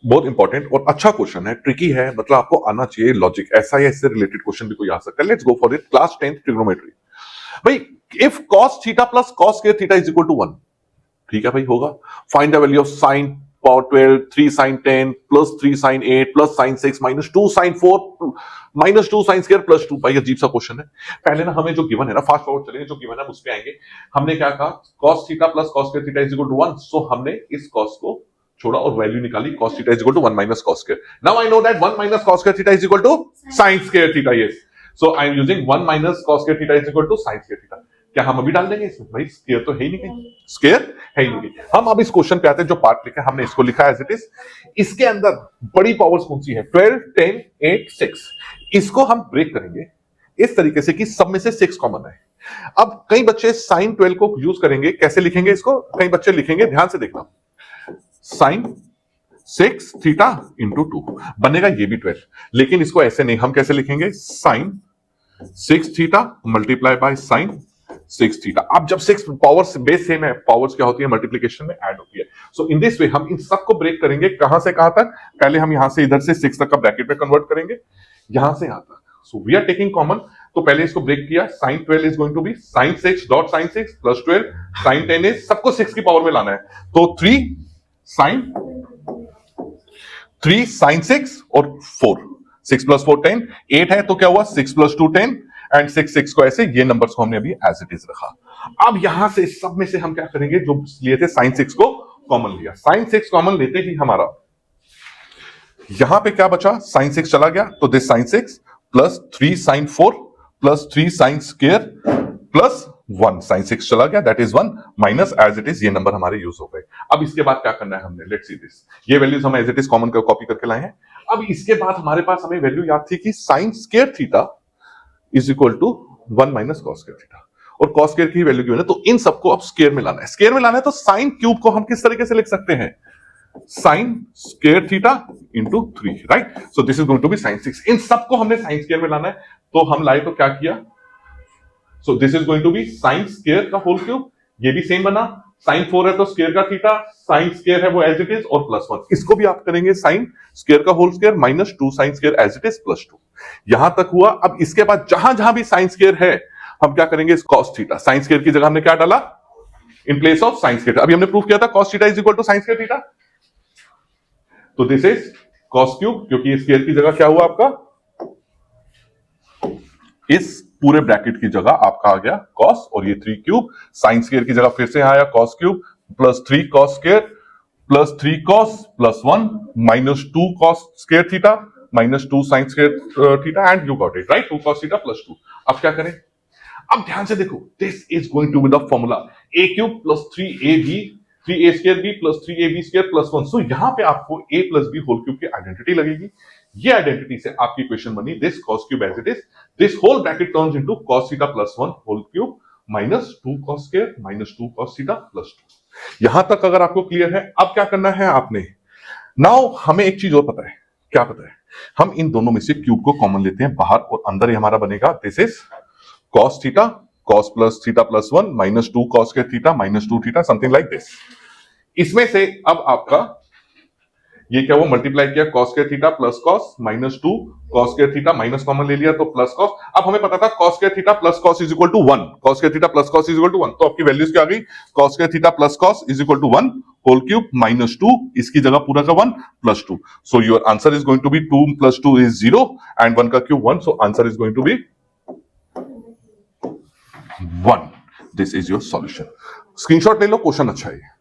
बहुत इंपॉर्टेंट और अच्छा क्वेश्चन है, ट्रिकी है, मतलब आपको आना चाहिए लॉजिक, ऐसा या इससे रिलेटेड क्वेश्चन भी कोई आ सकता है। Let's go for it. Class 10th trigonometry. भाई if cos theta plus cos square theta is equal to 1, ठीक है भाई, होगा। Find the value of sin power 12 3 sin 10 plus 3 sin 8 plus sin 6 minus 2 sin 4 minus 2 sin square plus 2। भाई अजीब सा question है। पहले ना हमें जो गिवन है ना, फास्ट फॉरवर्ड चलेंगे, जो गिवन है उस पे आएंगे। हमने क्या कहा, cos theta plus cos square theta is equal to 1, so हमने इस cos को छोड़ा और वैल्यू निकाली, cos theta is equal to 1 minus cos square. Now I know that 1 minus cos square theta is equal to sin square theta. Yes, so I am using 1 minus cos square theta is equal to sin square theta. क्या हम अभी डाल देंगे इसमें? भाई square तो है ही नहीं, स्क्वायर है ही नहीं। हम अब इस क्वेश्चन पे आते हैं, जो पार्ट लिखा है हमने इसको लिखा एज इट इज। इसके अंदर बड़ी पावर्स कौन सी है? 12 10 8 6। इसको हम ब्रेक करेंगे इस तरीके से कि सब में से 6 कॉमन है। अब कई बच्चे sin 12 को यूज करेंगे, कैसे लिखेंगे इसको? कई बच्चे लिखेंगे, ध्यान से देखना, sin 6 थीटा इंटू 2 बनेगा ये भी 12, लेकिन इसको ऐसे नहीं, हम कैसे लिखेंगे? sin 6 theta multiply by sin 6 theta. अब जब 6 पावर्स बेस सेम है, पावर्स क्या होती है? मल्टीप्लिकेशन में ऐड होती है। सो इन दिस वे हम इन सब को ब्रेक करेंगे। कहां से कहां तक? पहले हम यहां से इधर से 6 तक का ब्रैकेट में कन्वर्ट करेंगे, यहां से यहां तक। So we are taking common, तो पहले इसको ब्रेक किया। sin 12 is going to be sin 6 dot sin 6 plus 12 sin 10 is, सबको 6 की पावर में लाना है, तो 3 sin 6 और 4, 6 प्लस 4 10, 8 है तो क्या हुआ? 6 प्लस 2 10 एंड 6 को ऐसे, ये नंबर्स को हमने अभी एज इट इज रखा। अब यहां से सब में से हम क्या करेंगे? जो लिए थे sin 6 को कॉमन लिया, sin 6 कॉमन लेते ही हमारा यहां पे क्या बचा? sin 6 चला गया, तो this sin 6 plus 3 sin 4 plus 3 sin square plus 1 sin 6 चला गया, that is 1 minus as it is, ये नंबर हमारे यूज हो गए। अब इसके बाद क्या करना है हमने? लेट्स सी दिस, ये वैल्यूज हम as it is common copy करके लाए हैं। अब इसके बाद हमारे पास हमें वैल्यू याद थी कि sin square theta is equal to 1 minus cos square theta, और cos स्क्वायर की वैल्यू गिवन है, तो इन सबको अब स्क्वायर में लाना है। स्क्वायर में लाना है तो sin क्यूब को हम किस तरीके से लिख सकते हैं? sin square theta into 3, right? So this is going to be sin 6। इन सबको हमने sin स्क्वायर में लाना है, तो हम लाए तो क्या किया? So this is going to be sin square का होल क्यूब, ये भी सेम बना। sin 4 है तो स्क्वायर का थीटा, sin स्क्वायर है वो एज इट इज, और प्लस 1, इसको भी आप करेंगे sin स्क्वायर का whole square minus 2 sin square as it is plus 2। यहां तक हुआ। अब इसके बाद जहां जहां भी sin स्क्वायर है, हम क्या करेंगे? cos थीटा, sin स्क्वायर की जगह हमने क्या डाला? In place of sin square. अभी हमने प्रूफ किया था cos theta is equal to sin square theta, तो दिस इज cos क्यूब, क्योंकि स्क्वायर की जगह क्या हुआ आपका? इस पूरे ब्रैकेट की जगह आपका आ गया cos, और ये 3 क्यूब, sin स्क्वायर की जगह फिर से आया cos cube plus 3 cos square plus 3 cos plus 1 minus 2 cos square theta minus 2 sin square theta, and you got it, right? 2 cos theta plus 2। अब क्या करें? अब ध्यान से देखो, this is going to be the formula a cube plus 3ab 3a square b plus 3ab square plus 1। So यहां पे आपको a plus b whole cube की आइडेंटिटी लगेगी। ये आइडेंटिटी से आपकी इक्वेशन बनी this cos cube as it is, this whole bracket turns into cos theta plus 1 whole cube minus 2 cos square minus 2 cos theta plus 2। यहां तक अगर आपको क्लियर है, अब क्या करना है आपने? नाउ हमें एक चीज और पता है, क्या पता है? हम इन दोनों में से क्यूब को कॉमन लेते हैं बाहर, और अंदर ही हमारा बनेगा this is cos theta cos plus theta plus 1 minus 2 cos square theta minus 2 theta, something like this. इसमें से अब आपका ये क्या हुआ? मल्टीप्लाई किया cos square theta plus cos minus 2 cos square theta minus common ले लिया तो प्लस cos। अब हमें पता था cos square theta plus cos is equal to 1, cos square theta plus cos is equal to 1, तो आपकी वैल्यूज क्या आ गई? cos square theta plus cos is equal to 1 whole cube minus 2, इसकी जगह पूरा का 1 plus 2। So your answer is going to be 2 plus 2 is 0 and 1 का cube 1, so answer is going to B 1। This is your solution. Screenshot ले लो, question अच्छा है।